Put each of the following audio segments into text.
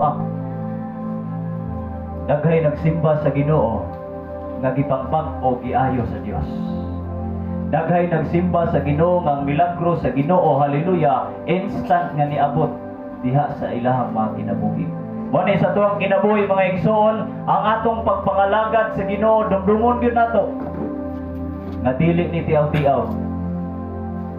binuang. Daghay nagsimba sa Ginoo nga gipangbag o giayo sa Dios. Daghay nagsimba sa Ginoo nga ang milagro sa Ginoo, hallelujah, instant nga niabot diha sa ilahang mga kinabuhi. Muna sa tuwang kinabuhi mga igsoon, ang atong pagpangalagad sa Ginoo dumdumon gyud nato nga dili ni tiaw-tiaw.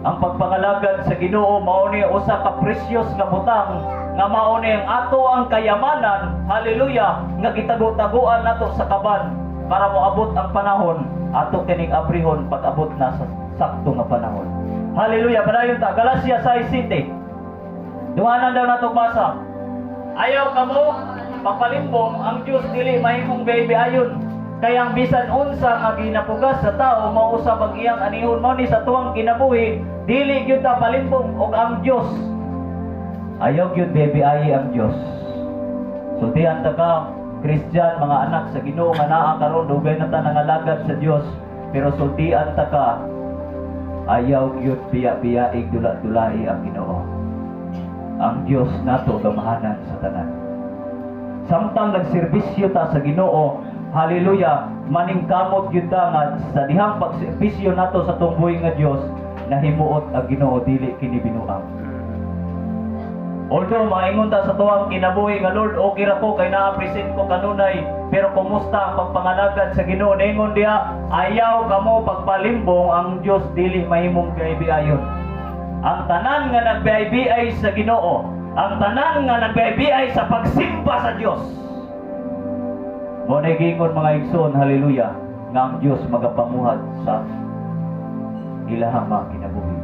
Ang pagpangalagad sa Ginoo mao ni usa ka precious nga butang nga mao ni ang ato ang kayamanan, hallelujah, nga gitago-taguan nato sa kaban para moabot ang panahon ato kining abrihon pag abot na sa sakto nga panahon. Hallelujah. Padayon ta Galacia 6:7. Duhanan daw nato basa. Ayaw kamo papalimbong ang Dios dili mahimong gaybi-ayon. Kaya ang bisan unsa nga ginapugas sa tao mao usab ang iyang anihon. Mao ni sa tuwang kinabuhi dili gyud ta palimbong og ang Dios. Ayaw gyud gaybi-ayi ang Dios. So diyan ta ka Christian, mga anak sa Ginoo nga naa karon dugay na ta nangalagad sa Dios, pero sultian ta ka ayaw gyud biya-biyaig dula-dulai ang Ginoo. Ang Dios nato gamahanan sa tanan. Samtang nagserbisyo ta sa Ginoo, hallelujah, maningkamot gyud ta nga sa dihang pagserbisyo nato sa tumboy nga Dios nahimuot ang Ginoo dili kini binuang. Although maingon ta sa tuwang kinabuhi nga Lord, okay ra ko kay naa-present ko kanunay, pero kumusta ang pagpangalagad sa Ginoo? Ningon diha, ayaw kamo pagpalimbong ang Dios dili mahimong gaybi-ayon. Ang tanan nga nagbiay-biay sa Ginoo, ang tanan nga nagbiay-biay sa pagsimba sa Dios. Mo na gingon mga igsoon, hallelujah, nga ang Dios magapamuhat sa ilahang mga kinabuhi.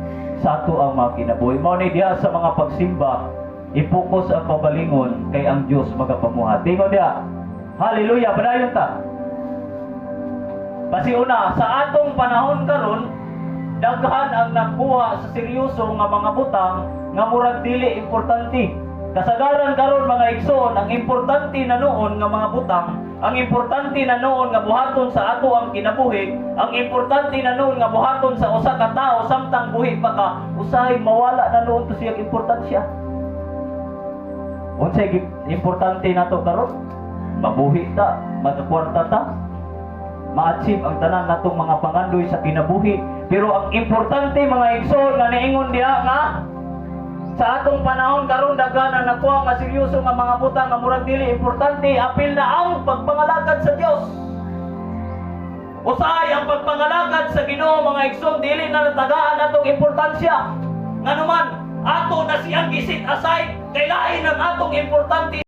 Sa ato ang mga kinabuhi. Mo ni diha sa mga pagsimba, ipokus ang pabalingon kay ang Dios magapamuhat. Tingon dia. Hallelujah, padayon ta. Pasiuna sa atong panahon karon, daghan ang nakuha sa seryoso nga mga butang nga murag dili importante. Kasagaran karon mga igsoon, ang importante na noon nga mga butang, ang importante na noon nga buhaton sa ato ang kinabuhi, ang importante na noon nga buhaton sa usa ka tawo samtang buhi pa ka, usahay mawala na noon to siyang importansya. Unsay importante nato karon? Mabuhi ta, magkakwarta ta, ma-achieve ang tanan natong mga pangandoy sa kinabuhi. Pero ang importante mga igsoon nga niingon diha nga sa atong panahon karon daghan ang nakuha nga seryoso nga mga butang nga murag dili importante, apil na ang pagpangalagad sa Dios. Usahay ang pagpangalagad sa Ginoo mga igsoon dili na natagaan natong importansya. Nganuman ato na siyang gisit aside, kay lain ang atong importante